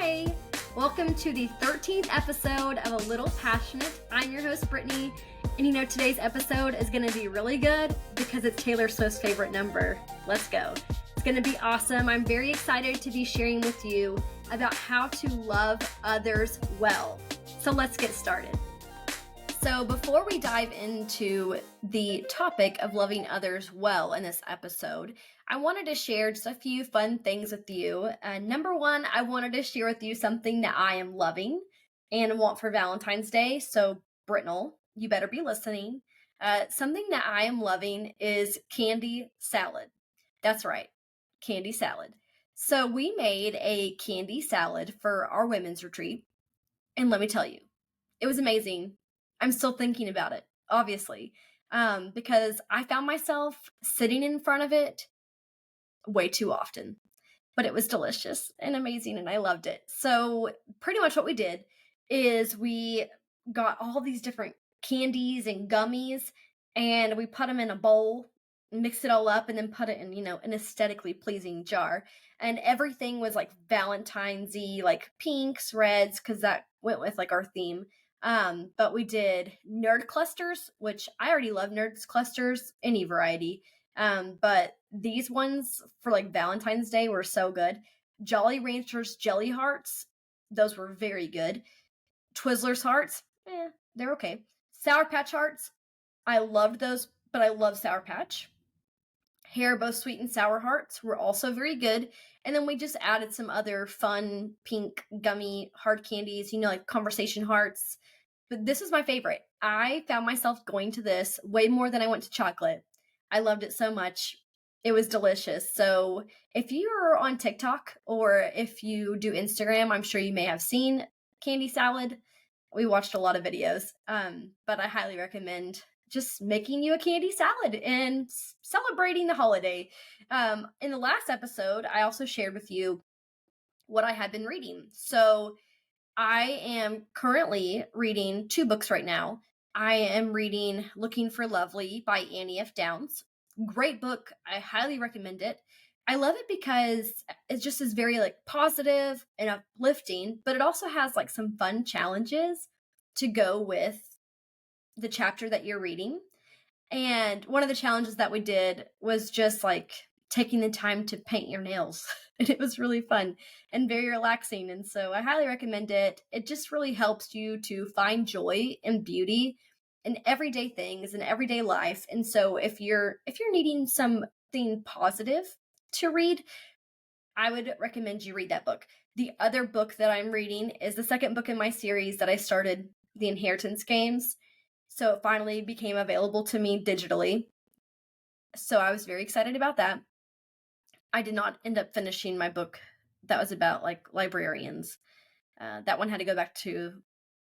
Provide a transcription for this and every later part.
Hi! Welcome to the 13th episode of A Little Passionate. I'm your host, Brittany, and today's episode is going to be really good because it's Taylor Swift's favorite number. Let's go. It's going to be awesome. I'm very excited to be sharing with you about how to love others well. So let's get started. So before we dive into the topic of loving others well in this episode, I wanted to share just a few fun things with you. Number one, I wanted to share with you something that I am loving and want for Valentine's Day. So Brittany, you better be listening. Something that I am loving is candy salad. That's right, candy salad. So we made a candy salad for our women's retreat. And let me tell you, it was amazing. I'm still thinking about it, obviously, because I found myself sitting in front of it way too often. But it was delicious and amazing, and I loved it. So pretty much what we did is we got all these different candies and gummies, and we put them in a bowl, mixed it all up, and then put it in, an aesthetically pleasing jar. And everything was like Valentine's-y, like pinks, reds, because that went with like our theme. But we did nerd clusters, which I already love nerd clusters, any variety. But these ones for like Valentine's Day were so good. Jolly Ranchers jelly hearts, those were very good. Twizzlers hearts, they're okay. Sour Patch hearts, I loved those, but I love Sour Patch. Haribo sweet and sour hearts were also very good. And then we just added some other fun pink gummy hard candies, like conversation hearts. But this is my favorite. I found myself going to this way more than I went to chocolate. I loved it so much. It was delicious. So if you're on TikTok or if you do Instagram, I'm sure you may have seen candy salad. We watched a lot of videos, but I highly recommend just making you a candy salad and celebrating the holiday. In the last episode, I also shared with you what I had been reading. So I am currently reading 2 books right now. I am reading Looking for Lovely by Annie F. Downs. Great book. I highly recommend it. I love it because it just is very positive and uplifting, but it also has some fun challenges to go with the chapter that you're reading. And one of the challenges that we did was just taking the time to paint your nails. And it was really fun and very relaxing. And so I highly recommend it. It just really helps you to find joy and beauty in everyday things in everyday life. And so if you're needing something positive to read, I would recommend you read that book. The other book that I'm reading is the second book in my series that I started, The Inheritance Games. So it finally became available to me digitally. So I was very excited about that. I did not end up finishing my book that was about librarians. That one had to go back to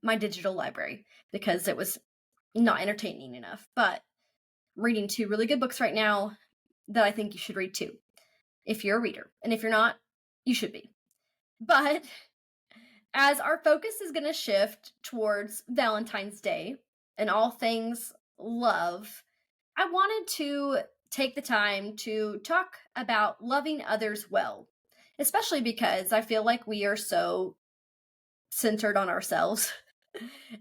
my digital library because it was not entertaining enough. But I'm reading 2 really good books right now that I think you should read too, if you're a reader. And if you're not, you should be. But as our focus is going to shift towards Valentine's Day and all things love, I wanted to take the time to talk about loving others well, especially because I feel like we are so centered on ourselves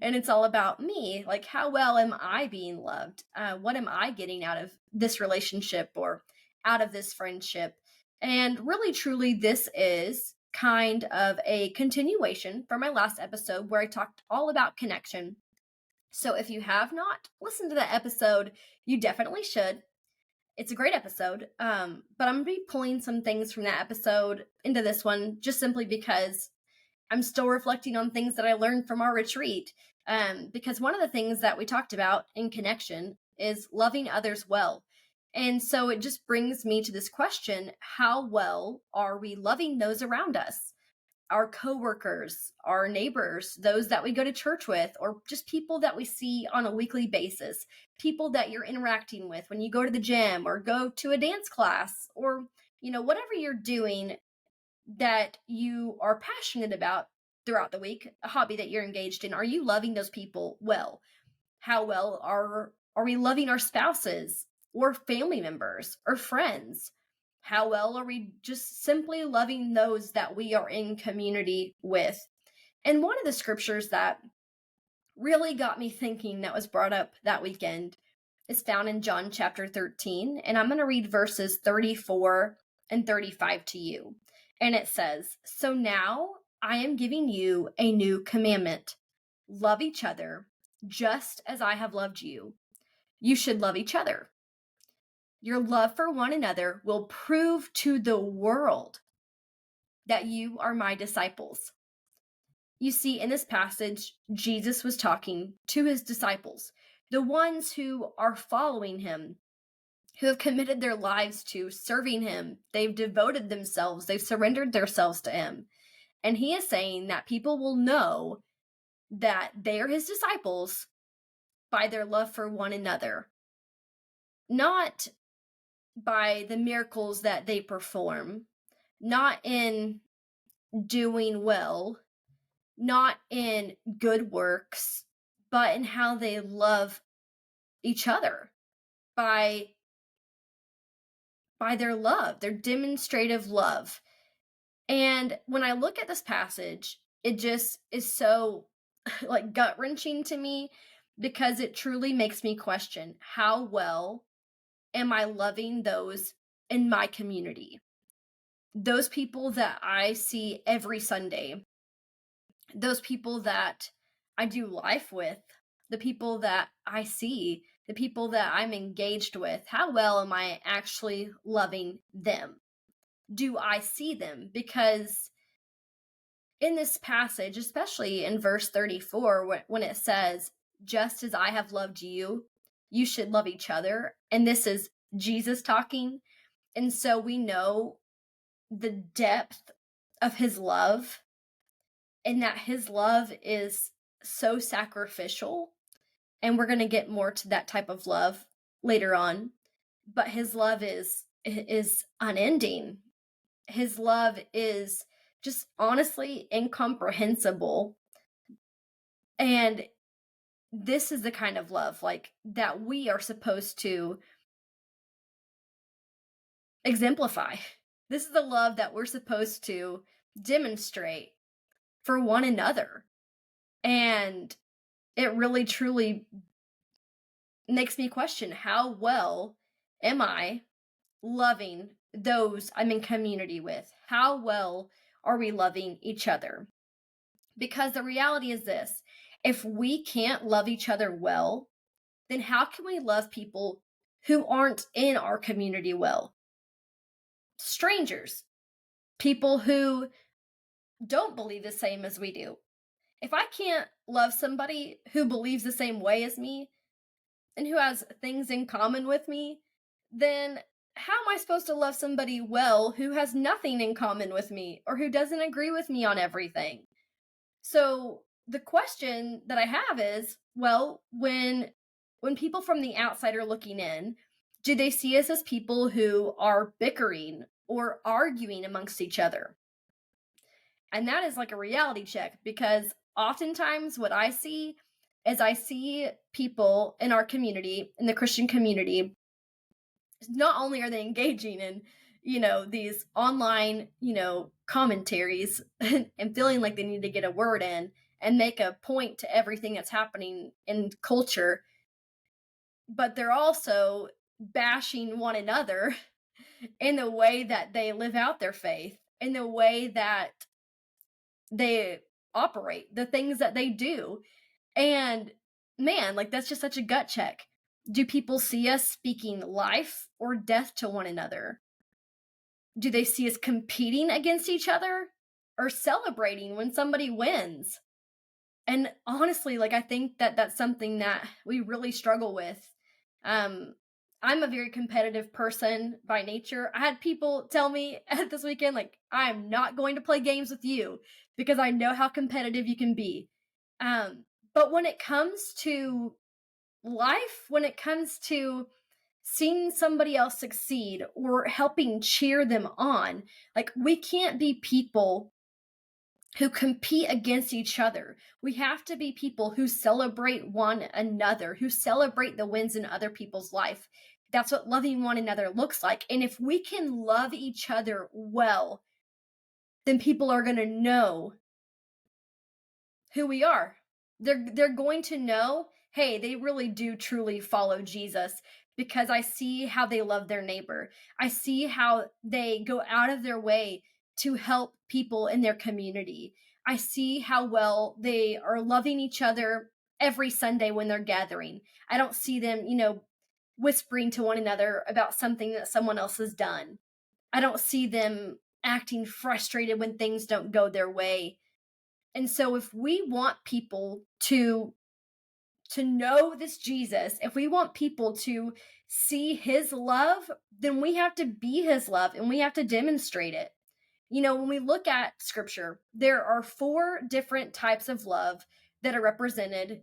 and it's all about me. How well am I being loved? What am I getting out of this relationship or out of this friendship? And really, truly, this is kind of a continuation from my last episode where I talked all about connection. So if you have not listened to that episode, you definitely should. It's a great episode, but I'm going to be pulling some things from that episode into this one just simply because I'm still reflecting on things that I learned from our retreat. Because one of the things that we talked about in connection is loving others well. And so it just brings me to this question: how well are we loving those around us? Our coworkers, our neighbors, those that we go to church with, or just people that we see on a weekly basis, people that you're interacting with when you go to the gym or go to a dance class, or, whatever you're doing that you are passionate about throughout the week, a hobby that you're engaged in. Are you loving those people well? How well are we loving our spouses or family members or friends? How well are we just simply loving those that we are in community with? And one of the scriptures that really got me thinking that was brought up that weekend is found in John chapter 13. And I'm going to read verses 34 and 35 to you. And it says, "So now I am giving you a new commandment. Love each other just as I have loved you. You should love each other. Your love for one another will prove to the world that you are my disciples." You see, in this passage, Jesus was talking to his disciples, the ones who are following him, who have committed their lives to serving him. They've devoted themselves, they've surrendered themselves to him. And he is saying that people will know that they are his disciples by their love for one another, not by the miracles that they perform, not in doing well, not in good works, but in how they love each other by their love, their demonstrative love. And when I look at this passage, it just is so like gut-wrenching to me, because it truly makes me question, how well am I loving those in my community? Those people that I see every Sunday, those people that I do life with, the people that I see, the people that I'm engaged with, how well am I actually loving them? Do I see them? Because in this passage, especially in verse 34, when it says, "Just as I have loved you, you should love each other." And this is Jesus talking. And so we know the depth of his love, and that his love is so sacrificial. And we're going to get more to that type of love later on. But his love is unending. His love is just honestly incomprehensible. And this is the kind of love like that we are supposed to exemplify. This is the love that we're supposed to demonstrate for one another. And it really truly makes me question, how well am I loving those I'm in community with? How well are we loving each other? Because the reality is this: if we can't love each other well, then how can we love people who aren't in our community well? Strangers, people who don't believe the same as we do. If I can't love somebody who believes the same way as me and who has things in common with me, then how am I supposed to love somebody well who has nothing in common with me or who doesn't agree with me on everything? So the question that I have is, well, when people from the outside are looking in, do they see us as people who are bickering or arguing amongst each other? And that is like a reality check, because oftentimes what I see is I see people in our community, in the Christian community, not only are they engaging in, these online, commentaries and feeling like they need to get a word in and make a point to everything that's happening in culture, but they're also bashing one another in the way that they live out their faith, in the way that they operate, the things that they do. And man, like that's just such a gut check. Do people see us speaking life or death to one another? Do they see us competing against each other or celebrating when somebody wins? And honestly, like I think that that's something that we really struggle with. I'm a very competitive person by nature. I had people tell me this weekend, like, I am not going to play games with you because I know how competitive you can be. But when it comes to life, when it comes to seeing somebody else succeed or helping cheer them on, like we can't be people who compete against each other. We have to be people who celebrate one another, who celebrate the wins in other people's life. That's what loving one another looks like. And if we can love each other well, then people are going to know who we are. They're going to know, hey, they really do truly follow Jesus because I see how they love their neighbor. I see how they go out of their way to help people in their community. I see how well they are loving each other every Sunday when they're gathering. I don't see them, whispering to one another about something that someone else has done. I don't see them acting frustrated when things don't go their way. And so if we want people to know this Jesus, if we want people to see his love, then we have to be his love and we have to demonstrate it. When we look at scripture, there are 4 different types of love that are represented.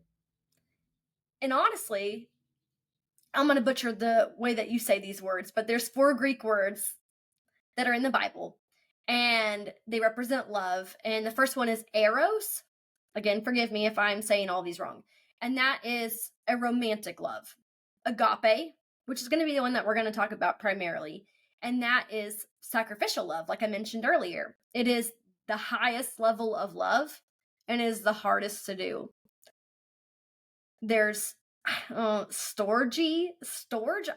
And honestly, I'm going to butcher the way that you say these words, but there's 4 Greek words that are in the Bible and they represent love. And the first one is eros. Again, forgive me if I'm saying all these wrong. And that is a romantic love. Agape, which is going to be the one that we're going to talk about primarily. And that is sacrificial love, like I mentioned earlier. It is the highest level of love and is the hardest to do. There's storge,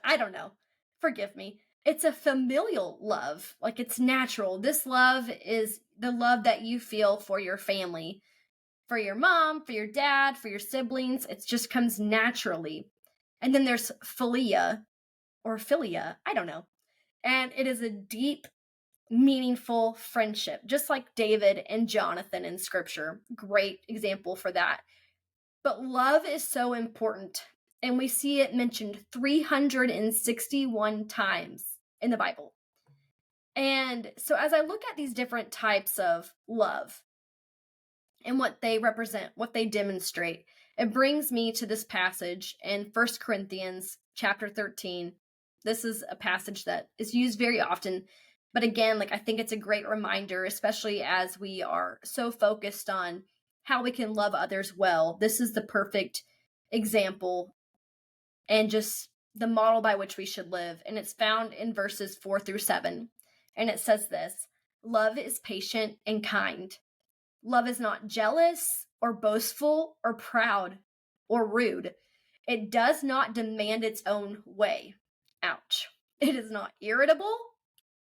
I don't know. Forgive me. It's a familial love, like it's natural. This love is the love that you feel for your family, for your mom, for your dad, for your siblings. It just comes naturally. And then there's philia, I don't know. And it is a deep, meaningful friendship, just like David and Jonathan in scripture. Great example for that. But love is so important, and we see it mentioned 361 times in the Bible. And so as I look at these different types of love and what they represent, what they demonstrate, it brings me to this passage in 1 Corinthians chapter 13. This is a passage that is used very often, but again, I think it's a great reminder, especially as we are so focused on how we can love others well. This is the perfect example and just the model by which we should live. And it's found in verses 4-7. And it says this: love is patient and kind. Love is not jealous or boastful or proud or rude. It does not demand its own way. Ouch. It is not irritable.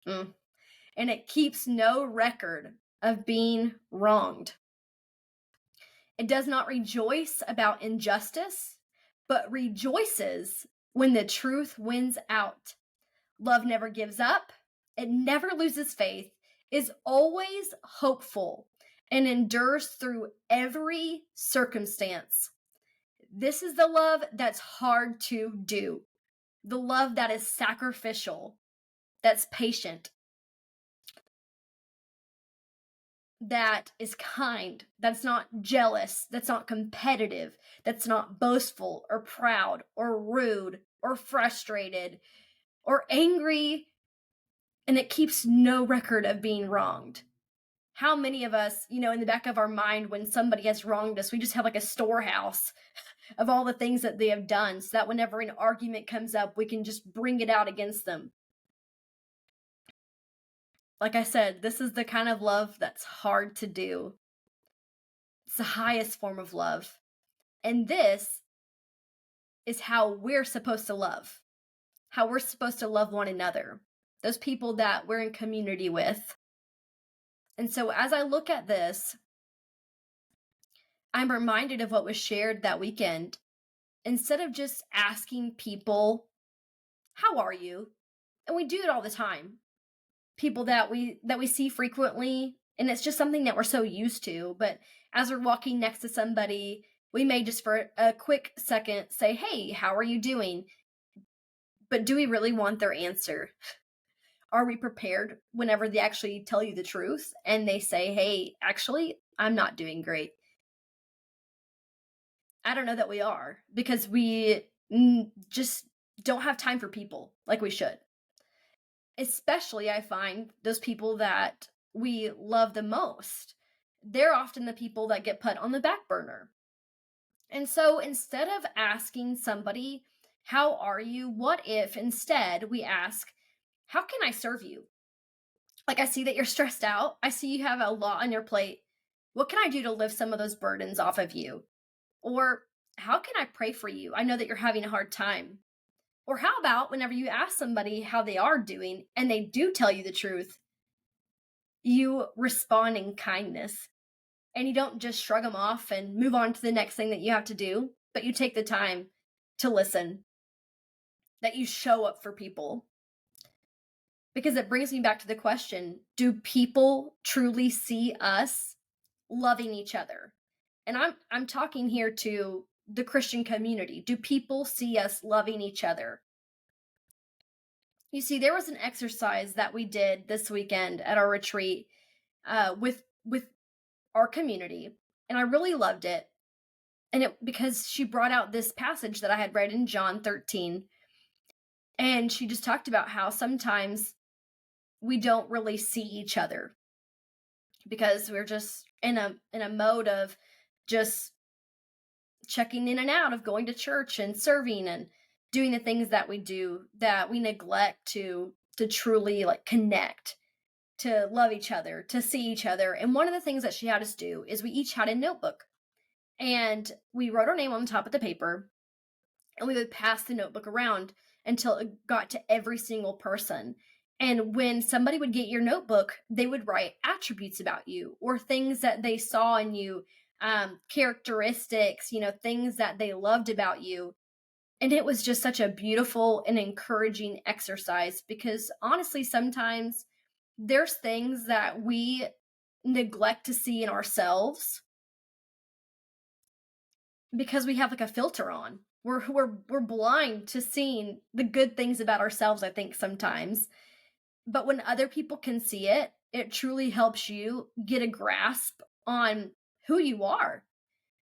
And it keeps no record of being wronged. It does not rejoice about injustice, but rejoices when the truth wins out. Love never gives up. It never loses faith, is always hopeful, and endures through every circumstance. This is the love that's hard to do. The love that is sacrificial, that's patient, that is kind, that's not jealous, that's not competitive, that's not boastful or proud or rude or frustrated or angry, and it keeps no record of being wronged. How many of us, in the back of our mind, when somebody has wronged us, we just have a storehouse of all the things that they have done so that whenever an argument comes up, we can just bring it out against them. Like I said, this is the kind of love that's hard to do. It's the highest form of love. And this is how we're supposed to love. How we're supposed to love one another. Those people that we're in community with. And so as I look at this, I'm reminded of what was shared that weekend. Instead of just asking people, how are you? And we do it all the time. People that we see frequently, and it's just something that we're so used to. But as we're walking next to somebody, we may just for a quick second say, hey, how are you doing? But do we really want their answer? Are we prepared whenever they actually tell you the truth and they say, hey, actually, I'm not doing great? I don't know that we are, because we just don't have time for people like we should. Especially, I find those people that we love the most, they're often the people that get put on the back burner. And so instead of asking somebody, How are you? What if instead we ask, how can I serve you? Like, I see that you're stressed out. I see you have a lot on your plate. What can I do to lift some of those burdens off of you? Or how can I pray for you? I know that you're having a hard time. Or how about whenever you ask somebody how they are doing and they do tell you the truth, you respond in kindness and you don't just shrug them off and move on to the next thing that you have to do, but you take the time to listen, that you show up for people. Because it brings me back to the question, do people truly see us loving each other? And I'm talking here to the Christian community. Do people see us loving each other? You see, there was an exercise that we did this weekend at our retreat with our community, and I really loved it. And it because she brought out this passage that I had read in John 13, and she just talked about how sometimes we don't really see each other because we're just in a mode of just checking in and out of going to church and serving and doing the things that we do, that we neglect to truly like connect, to love each other, to see each other. And one of the things that she had us do is we each had a notebook and we wrote our name on the top of the paper and we would pass the notebook around until it got to every single person. And when somebody would get your notebook, they would write attributes about you or things that they saw in you, characteristics, things that they loved about you. And it was just such a beautiful and encouraging exercise because honestly, sometimes there's things that we neglect to see in ourselves because we have like a filter on. We're blind to seeing the good things about ourselves, I think sometimes. But when other people can see it, it truly helps you get a grasp on who you are,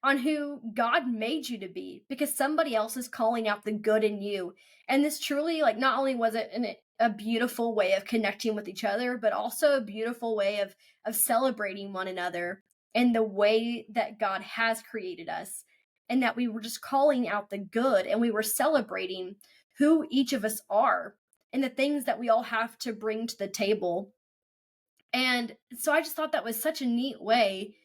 on who God made you to be, because somebody else is calling out the good in you. And this truly, like, not only was it a beautiful way of connecting with each other, but also a beautiful way of celebrating one another and the way that God has created us, and that we were just calling out the good and we were celebrating who each of us are and the things that we all have to bring to the table. And so I just thought that was such a neat way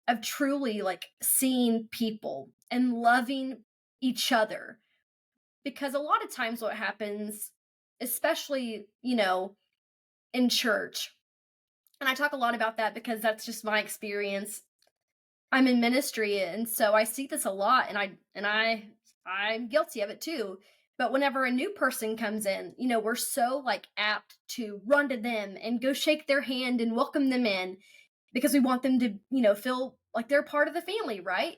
of truly like seeing people and loving each other. Because a lot of times what happens, especially, in church, and I talk a lot about that because that's just my experience. I'm in ministry, and so I see this a lot, and I'm guilty of it too. But whenever a new person comes in, we're so like apt to run to them and go shake their hand and welcome them in because we want them to, feel like they're part of the family, right?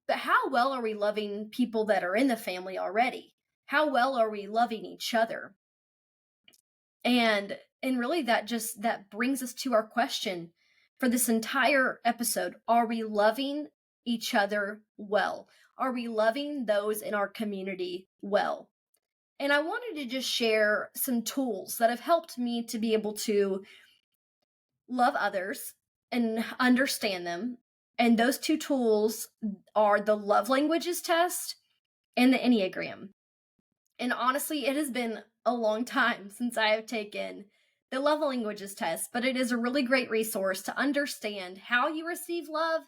But how well are we loving people that are in the family already? How well are we loving each other? And really that brings us to our question for this entire episode. Are we loving each other well? Are we loving those in our community well? And I wanted to just share some tools that have helped me to be able to love others and understand them. And those two tools are the love languages test and the Enneagram. And honestly, it has been a long time since I have taken the love languages test, but it is a really great resource to understand how you receive love,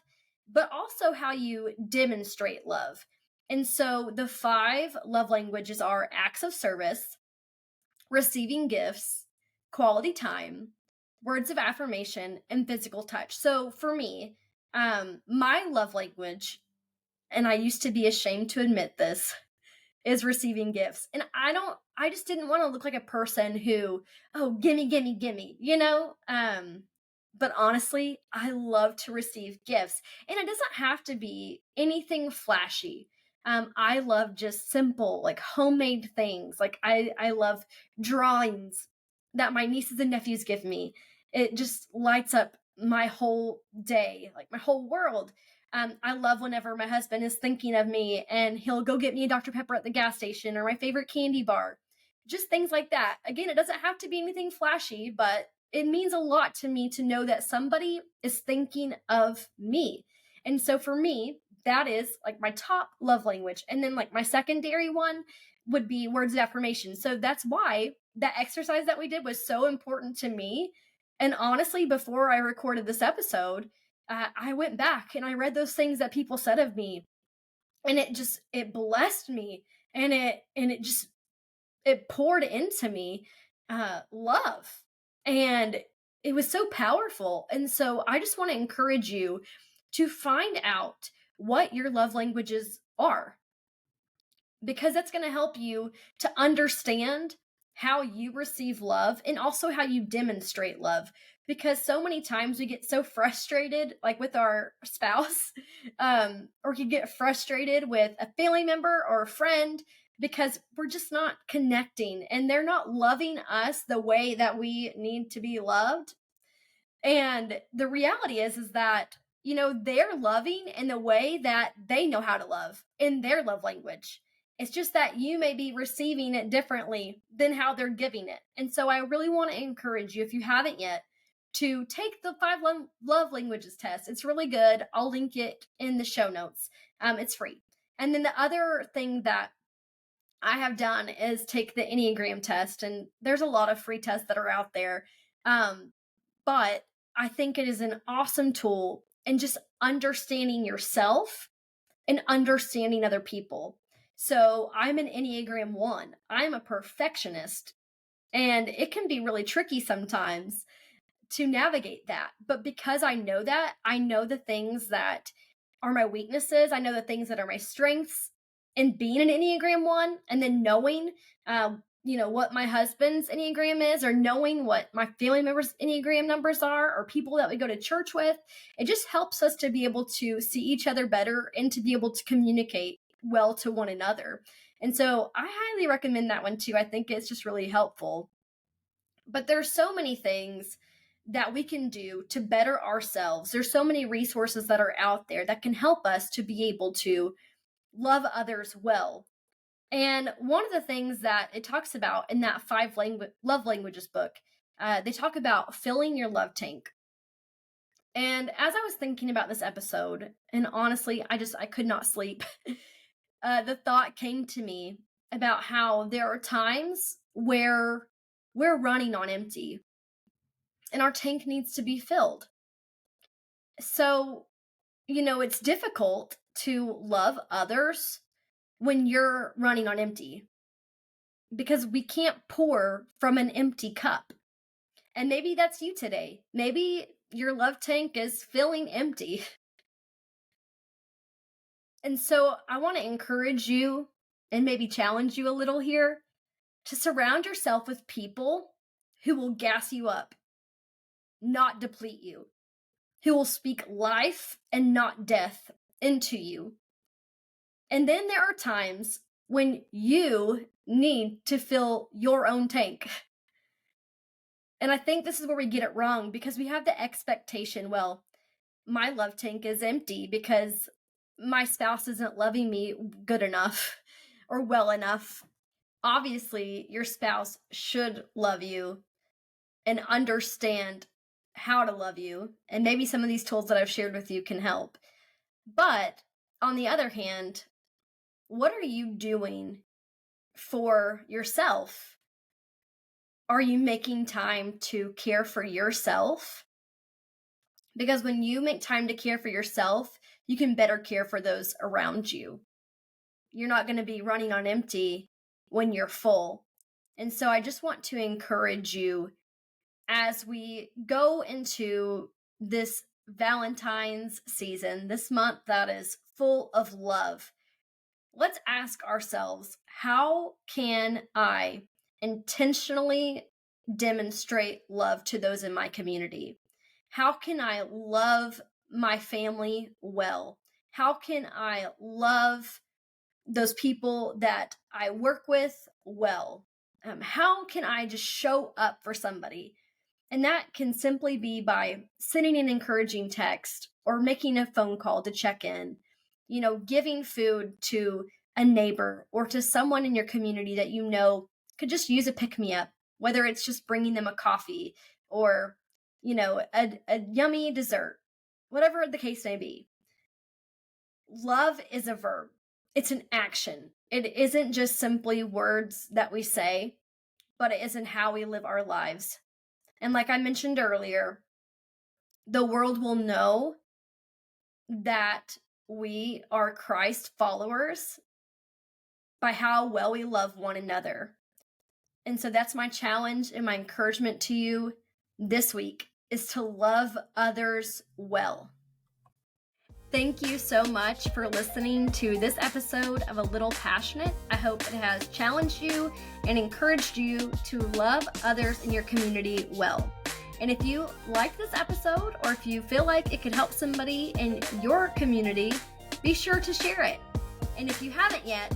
but also how you demonstrate love. And so the 5 love languages are acts of service, receiving gifts, quality time, words of affirmation, and physical touch. So for me, my love language, and I used to be ashamed to admit this, is receiving gifts. And I just didn't want to look like a person who, oh, gimme, gimme, gimme, but honestly, I love to receive gifts, and it doesn't have to be anything flashy. I love just simple, like homemade things. Like I love drawings that my nieces and nephews give me. It just lights up my whole day, like my whole world. I love whenever my husband is thinking of me and he'll go get me a Dr. Pepper at the gas station or my favorite candy bar. Just things like that. Again, it doesn't have to be anything flashy, but it means a lot to me to know that somebody is thinking of me. And so for me, that is like my top love language. And then like my secondary one, would be words of affirmation. So that's why that exercise that we did was so important to me. And honestly, before I recorded this episode, I went back and I read those things that people said of me, and it blessed me, and it poured into me love, and it was so powerful. And so I just want to encourage you to find out what your love languages are, because that's going to help you to understand how you receive love and also how you demonstrate love. Because so many times we get so frustrated, like with our spouse, or you get frustrated with a family member or a friend because we're just not connecting and they're not loving us the way that we need to be loved. And the reality is that, they're loving in the way that they know how to love in their love language. It's just that you may be receiving it differently than how they're giving it. And so I really want to encourage you, if you haven't yet, to take the 5 love languages test. It's really good. I'll link it in the show notes. It's free. And then the other thing that I have done is take the Enneagram test. And there's a lot of free tests that are out there. But I think it is an awesome tool in just understanding yourself and understanding other people. So I'm an Enneagram 1. I'm a perfectionist, and it can be really tricky sometimes to navigate that. But because I know that, I know the things that are my weaknesses. I know the things that are my strengths in being an Enneagram 1, and then knowing, what my husband's Enneagram is, or knowing what my family members' Enneagram numbers are, or people that we go to church with. It just helps us to be able to see each other better and to be able to communicate well to one another. And so I highly recommend that one too. I think it's just really helpful. But there's so many things that we can do to better ourselves. There's so many resources that are out there that can help us to be able to love others well. And one of the things that it talks about in that 5 love languages book, they talk about filling your love tank. And as I was thinking about this episode, and honestly, I could not sleep, the thought came to me about how there are times where we're running on empty and our tank needs to be filled. So, it's difficult to love others when you're running on empty, because we can't pour from an empty cup. And maybe that's you today. Maybe your love tank is filling empty. And so I want to encourage you and maybe challenge you a little here to surround yourself with people who will gas you up, not deplete you, who will speak life and not death into you. And then there are times when you need to fill your own tank. And I think this is where we get it wrong, because we have the expectation, well, my love tank is empty because my spouse isn't loving me good enough or well enough. Obviously, your spouse should love you and understand how to love you. And maybe some of these tools that I've shared with you can help. But on the other hand, what are you doing for yourself? Are you making time to care for yourself? Because when you make time to care for yourself, you can better care for those around you. You're not going to be running on empty when you're full. And so I just want to encourage you, as we go into this Valentine's season, this month that is full of love, let's ask ourselves, how can I intentionally demonstrate love to those in my community? How can I love my family well? How can I love those people that I work with well? How can I just show up for somebody? And that can simply be by sending an encouraging text or making a phone call to check in, giving food to a neighbor or to someone in your community that could just use a pick-me-up, whether it's just bringing them a coffee or, a yummy dessert, whatever the case may be. Love is a verb. It's an action. It isn't just simply words that we say, but it is in how we live our lives. And like I mentioned earlier, the world will know that we are Christ followers by how well we love one another. And so that's my challenge and my encouragement to you this week is to love others well. Thank you so much for listening to this episode of A Little Passionate. I hope it has challenged you and encouraged you to love others in your community well. And if you like this episode, or if you feel like it could help somebody in your community, be sure to share it. And if you haven't yet,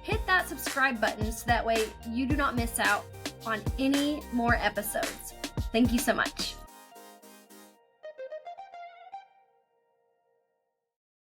hit that subscribe button so that way you do not miss out on any more episodes. Thank you so much.